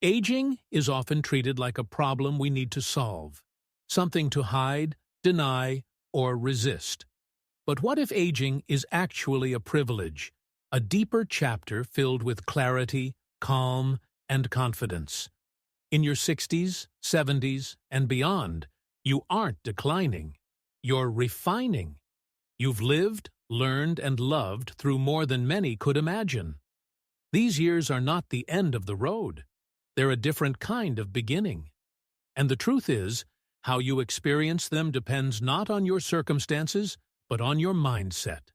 Aging is often treated like a problem we need to solve, something to hide, deny, or resist. But what if aging is actually a privilege, a deeper chapter filled with clarity, calm, and confidence? In your 60s, 70s, and beyond, you aren't declining. You're refining. You've lived, learned, and loved through more than many could imagine. These years are not the end of the road. They're a different kind of beginning. And the truth is, how you experience them depends not on your circumstances, but on your mindset.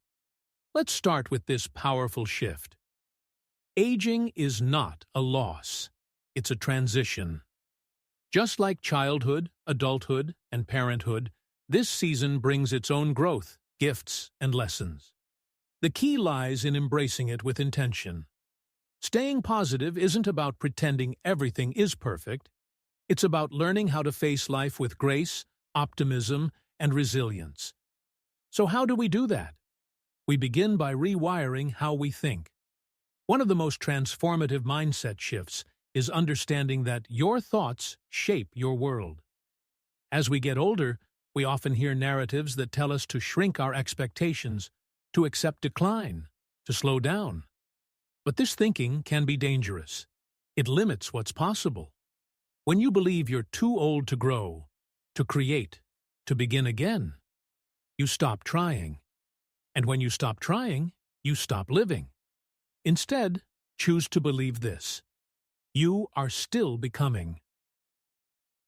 Let's start with this powerful shift. Aging is not a loss. It's a transition. Just like childhood, adulthood, and parenthood, this season brings its own growth, gifts, and lessons. The key lies in embracing it with intention. Staying positive isn't about pretending everything is perfect. It's about learning how to face life with grace, optimism, and resilience. So how do we do that? We begin by rewiring how we think. One of the most transformative mindset shifts is understanding that your thoughts shape your world. As we get older, we often hear narratives that tell us to shrink our expectations, to accept decline, to slow down. But this thinking can be dangerous. It limits what's possible. When you believe you're too old to grow, to create, to begin again, you stop trying. And when you stop trying, you stop living. Instead, choose to believe this: you are still becoming.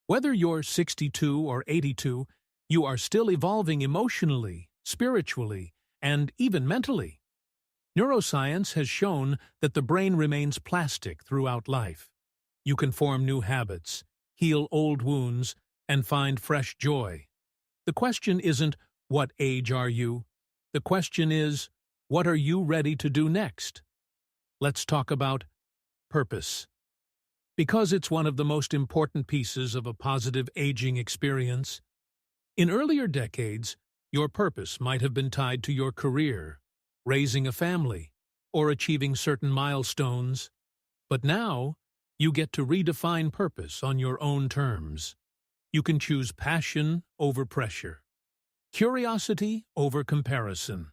Whether you're 62 or 82, you are still evolving emotionally, spiritually, and even mentally. Neuroscience has shown that the brain remains plastic throughout life. You can form new habits, heal old wounds, and find fresh joy. The question isn't, what age are you? The question is, what are you ready to do next? Let's talk about purpose. Because it's one of the most important pieces of a positive aging experience. In earlier decades, your purpose might have been tied to your career, raising a family, or achieving certain milestones. But now, you get to redefine purpose on your own terms. You can choose passion over pressure, curiosity over comparison.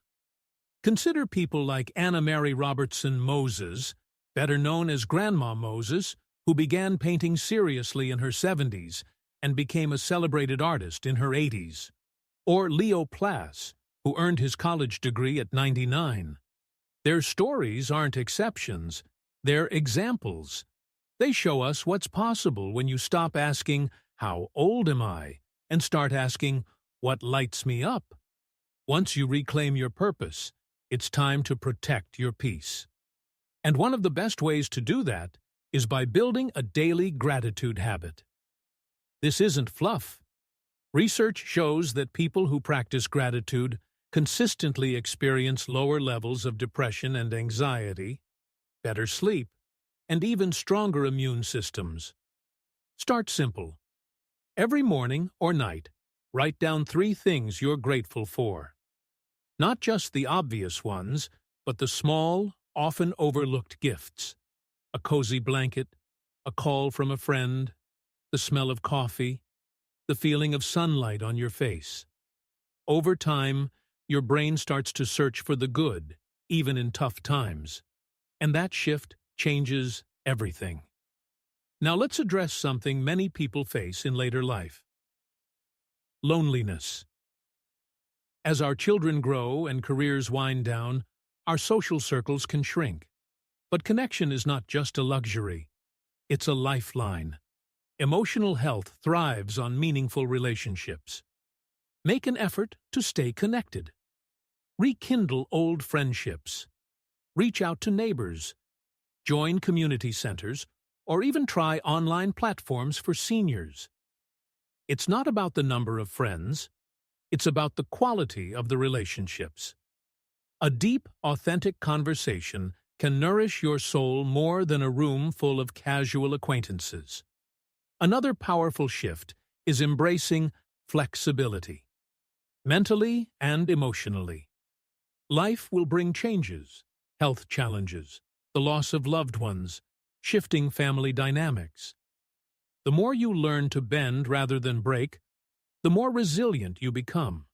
Consider people like Anna Mary Robertson Moses, better known as Grandma Moses, who began painting seriously in her 70s and became a celebrated artist in her 80s. Or Leo Plass, who earned his college degree at 99. Their stories aren't exceptions, they're examples. They show us what's possible when you stop asking, "How old am I?" and start asking, "What lights me up?" Once you reclaim your purpose, it's time to protect your peace. And one of the best ways to do that is by building a daily gratitude habit. This isn't fluff. Research shows that people who practice gratitude consistently experience lower levels of depression and anxiety, better sleep, and even stronger immune systems. Start simple. Every morning or night, write down 3 things you're grateful for. Not just the obvious ones, but the small, often overlooked gifts. A cozy blanket, a call from a friend, the smell of coffee, the feeling of sunlight on your face. Over time, your brain starts to search for the good, even in tough times. And that shift changes everything. Now let's address something many people face in later life: loneliness. As our children grow and careers wind down, our social circles can shrink. But connection is not just a luxury. It's a lifeline. Emotional health thrives on meaningful relationships. Make an effort to stay connected. Rekindle old friendships. Reach out to neighbors. Join community centers, or even try online platforms for seniors. It's not about the number of friends. It's about the quality of the relationships. A deep, authentic conversation can nourish your soul more than a room full of casual acquaintances. Another powerful shift is embracing flexibility, mentally and emotionally. Life will bring changes, health challenges, the loss of loved ones, shifting family dynamics. The more you learn to bend rather than break, the more resilient you become.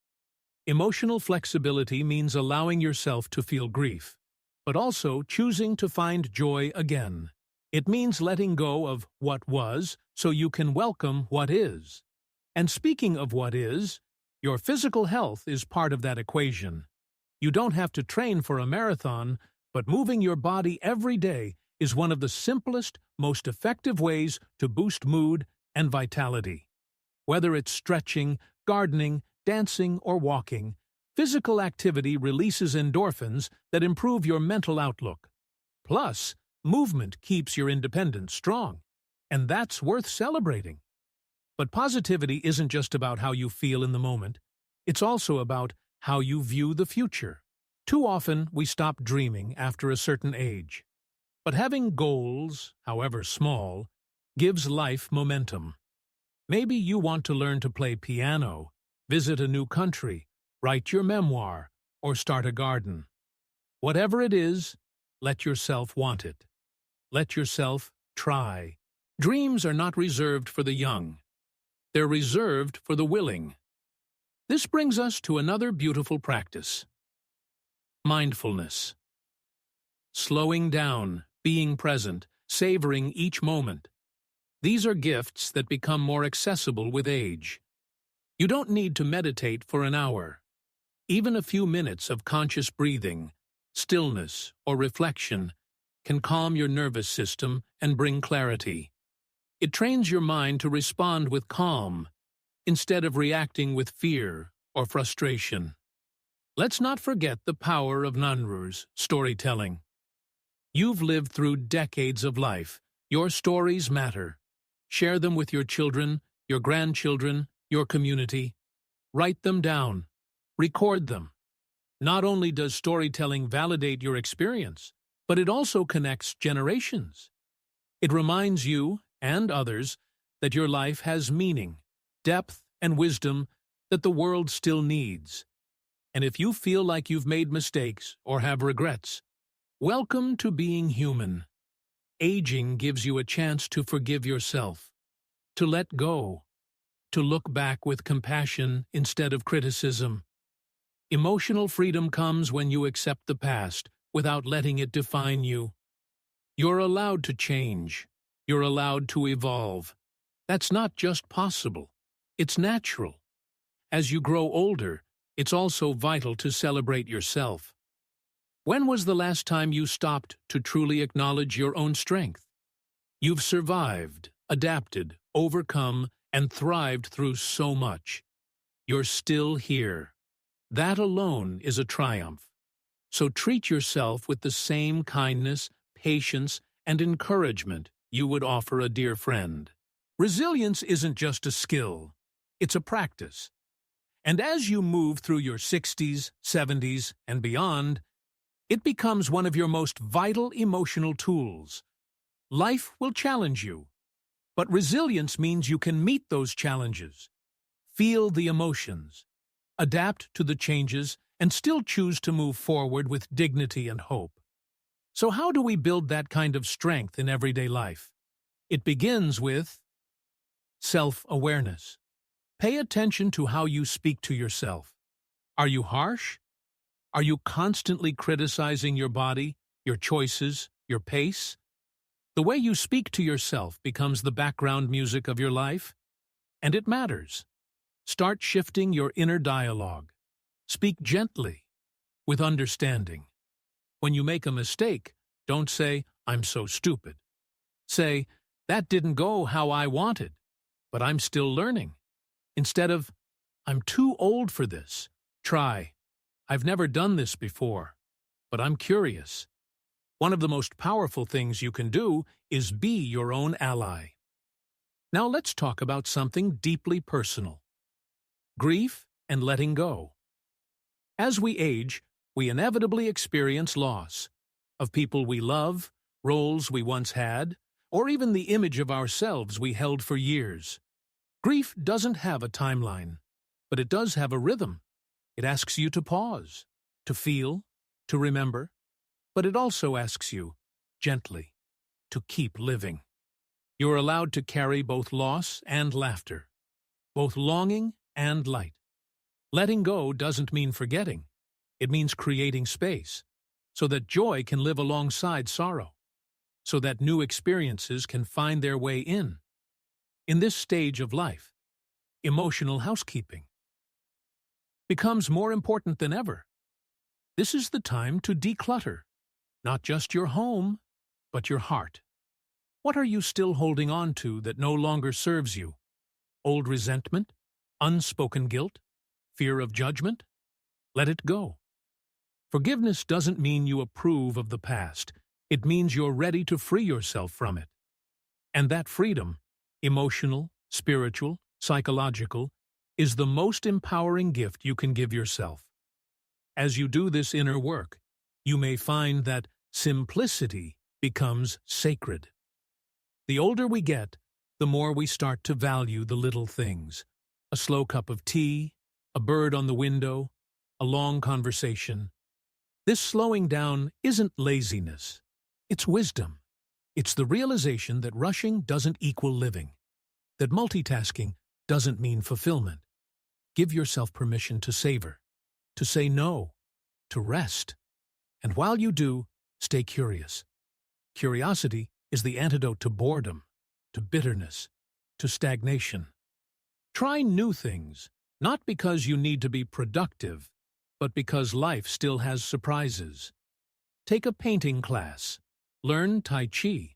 Emotional flexibility means allowing yourself to feel grief, but also choosing to find joy again. It means letting go of what was so you can welcome what is. And speaking of what is, your physical health is part of that equation. You don't have to train for a marathon, but moving your body every day is one of the simplest, most effective ways to boost mood and vitality. Whether it's stretching, gardening, dancing, or walking, physical activity releases endorphins that improve your mental outlook. Plus, movement keeps your independence strong, and that's worth celebrating. But positivity isn't just about how you feel in the moment. It's also about how you view the future. Too often, we stop dreaming after a certain age. But having goals, however small, gives life momentum. Maybe you want to learn to play piano, visit a new country, write your memoir, or start a garden. Whatever it is, let yourself want it. Let yourself try. Dreams are not reserved for the young. They're reserved for the willing. This brings us to another beautiful practice. Mindfulness. Slowing down, being present, savoring each moment. These are gifts that become more accessible with age. You don't need to meditate for an hour. Even a few minutes of conscious breathing, stillness, or reflection can calm your nervous system and bring clarity. It trains your mind to respond with calm, instead of reacting with fear or frustration. Let's not forget the power of Nanru's storytelling. You've lived through decades of life. Your stories matter. Share them with your children, your grandchildren, your community. Write them down. Record them. Not only does storytelling validate your experience, but it also connects generations. It reminds you, and others, that your life has meaning, depth, and wisdom that the world still needs. And if you feel like you've made mistakes or have regrets, welcome to being human. Aging gives you a chance to forgive yourself, to let go, to look back with compassion instead of criticism. Emotional freedom comes when you accept the past without letting it define you. You're allowed to change. You're allowed to evolve. That's not just possible. It's natural. As you grow older, it's also vital to celebrate yourself. When was the last time you stopped to truly acknowledge your own strength? You've survived, adapted, overcome, and thrived through so much. You're still here. That alone is a triumph. So treat yourself with the same kindness, patience, and encouragement you would offer a dear friend. Resilience isn't just a skill, it's a practice. And as you move through your 60s, 70s, and beyond, it becomes one of your most vital emotional tools. Life will challenge you, but resilience means you can meet those challenges, feel the emotions, adapt to the changes, and still choose to move forward with dignity and hope. So how do we build that kind of strength in everyday life? It begins with self-awareness. Pay attention to how you speak to yourself. Are you harsh? Are you constantly criticizing your body, your choices, your pace? The way you speak to yourself becomes the background music of your life, and it matters. Start shifting your inner dialogue. Speak gently, with understanding. When you make a mistake, don't say, "I'm so stupid." Say, "That didn't go how I wanted, but I'm still learning." Instead of, "I'm too old for this," try, "I've never done this before, but I'm curious." One of the most powerful things you can do is be your own ally. Now let's talk about something deeply personal. Grief and letting go. As we age, we inevitably experience loss of people we love, roles we once had, or even the image of ourselves we held for years. Grief doesn't have a timeline, but it does have a rhythm. It asks you to pause, to feel, to remember, but it also asks you, gently, to keep living. You're allowed to carry both loss and laughter, both longing and light. Letting go doesn't mean forgetting. It means creating space, so that joy can live alongside sorrow, so that new experiences can find their way in. In this stage of life, emotional housekeeping becomes more important than ever. This is the time to declutter, not just your home, but your heart. What are you still holding on to that no longer serves you? Old resentment? Unspoken guilt? Fear of judgment? Let it go. Forgiveness doesn't mean you approve of the past. It means you're ready to free yourself from it. And that freedom, emotional, spiritual, psychological, is the most empowering gift you can give yourself. As you do this inner work, you may find that simplicity becomes sacred. The older we get, the more we start to value the little things. A slow cup of tea, a bird on the window, a long conversation. This slowing down isn't laziness. It's wisdom. It's the realization that rushing doesn't equal living, that multitasking doesn't mean fulfillment. Give yourself permission to savor, to say no, to rest. And while you do, stay curious. Curiosity is the antidote to boredom, to bitterness, to stagnation. Try new things, not because you need to be productive, but because life still has surprises. Take a painting class. Learn Tai Chi.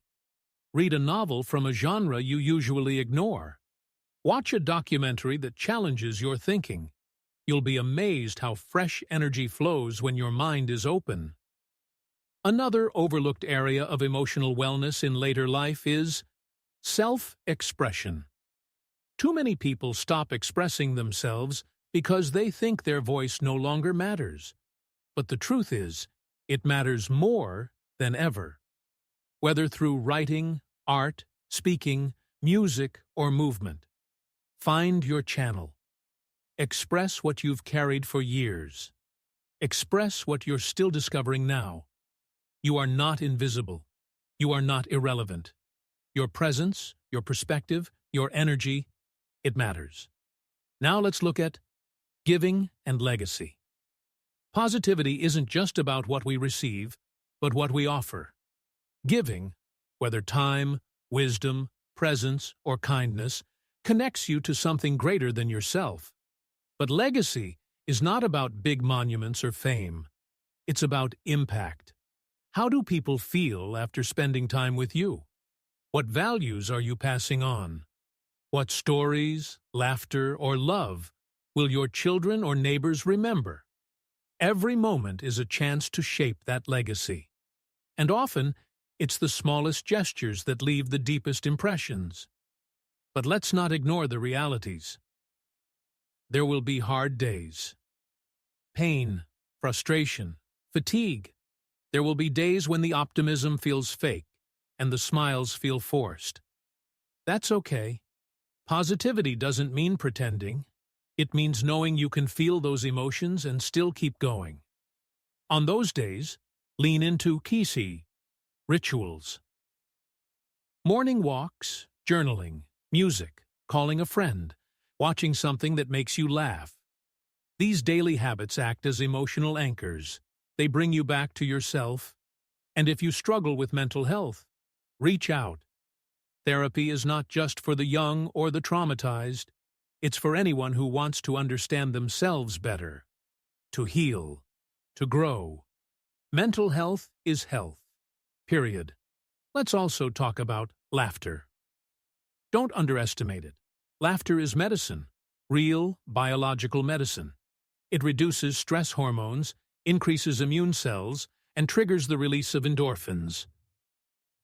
Read a novel from a genre you usually ignore. Watch a documentary that challenges your thinking. You'll be amazed how fresh energy flows when your mind is open. Another overlooked area of emotional wellness in later life is self-expression. Too many people stop expressing themselves because they think their voice no longer matters. But the truth is, it matters more than ever. Whether through writing, art, speaking, music, or movement, find your channel. Express what you've carried for years. Express what you're still discovering now. You are not invisible. You are not irrelevant. Your presence, your perspective, your energy, it matters. Now let's look at giving and legacy. Positivity isn't just about what we receive, but what we offer. Giving, whether time, wisdom, presence, or kindness, connects you to something greater than yourself. But legacy is not about big monuments or fame. It's about impact. How do people feel after spending time with you? What values are you passing on? What stories, laughter, or love will your children or neighbors remember? Every moment is a chance to shape that legacy. And often, it's the smallest gestures that leave the deepest impressions. But let's not ignore the realities. There will be hard days. Pain, frustration, fatigue. There will be days when the optimism feels fake and the smiles feel forced. That's okay. Positivity doesn't mean pretending. It means knowing you can feel those emotions and still keep going. On those days, lean into kisi, rituals. Morning walks, journaling, music, calling a friend, watching something that makes you laugh. These daily habits act as emotional anchors. They bring you back to yourself. And if you struggle with mental health, reach out. Therapy is not just for the young or the traumatized. It's for anyone who wants to understand themselves better, to heal, to grow. Mental health is health. Period. Let's also talk about laughter. Don't underestimate it. Laughter is medicine, real biological medicine. It reduces stress hormones, increases immune cells, and triggers the release of endorphins.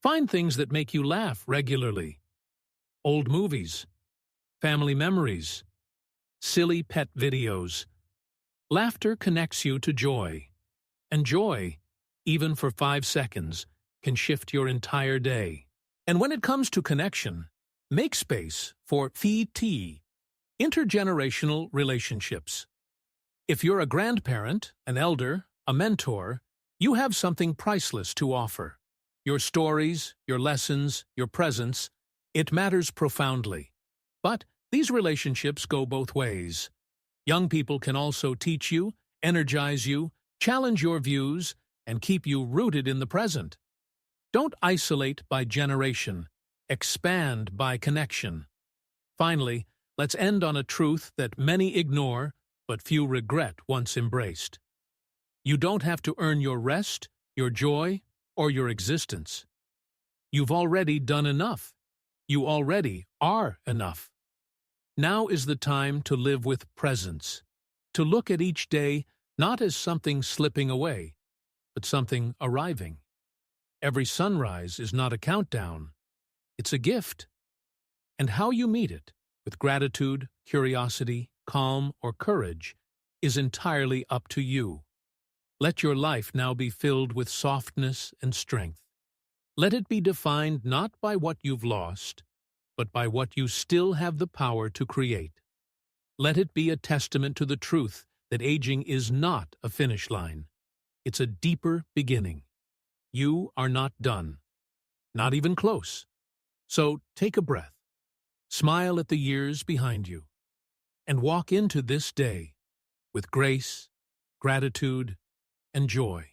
Find things that make you laugh regularly. Old movies, family memories, silly pet videos. Laughter connects you to joy. And joy, even for 5 seconds, can shift your entire day. And when it comes to connection, make space for FT, intergenerational relationships. If you're a grandparent, an elder, a mentor, you have something priceless to offer. Your stories, your lessons, your presence, it matters profoundly. But these relationships go both ways. Young people can also teach you, energize you, challenge your views, and keep you rooted in the present. Don't isolate by generation. Expand by connection. Finally, let's end on a truth that many ignore, but few regret once embraced. You don't have to earn your rest, your joy, or your existence. You've already done enough. You already are enough. Now is the time to live with presence, to look at each day not as something slipping away, but something arriving. Every sunrise is not a countdown, it's a gift. And how you meet it, with gratitude, curiosity, calm, or courage, is entirely up to you. Let your life now be filled with softness and strength. Let it be defined not by what you've lost, but by what you still have the power to create. Let it be a testament to the truth that aging is not a finish line. It's a deeper beginning. You are not done, not even close. So take a breath, smile at the years behind you, and walk into this day with grace, gratitude, and joy.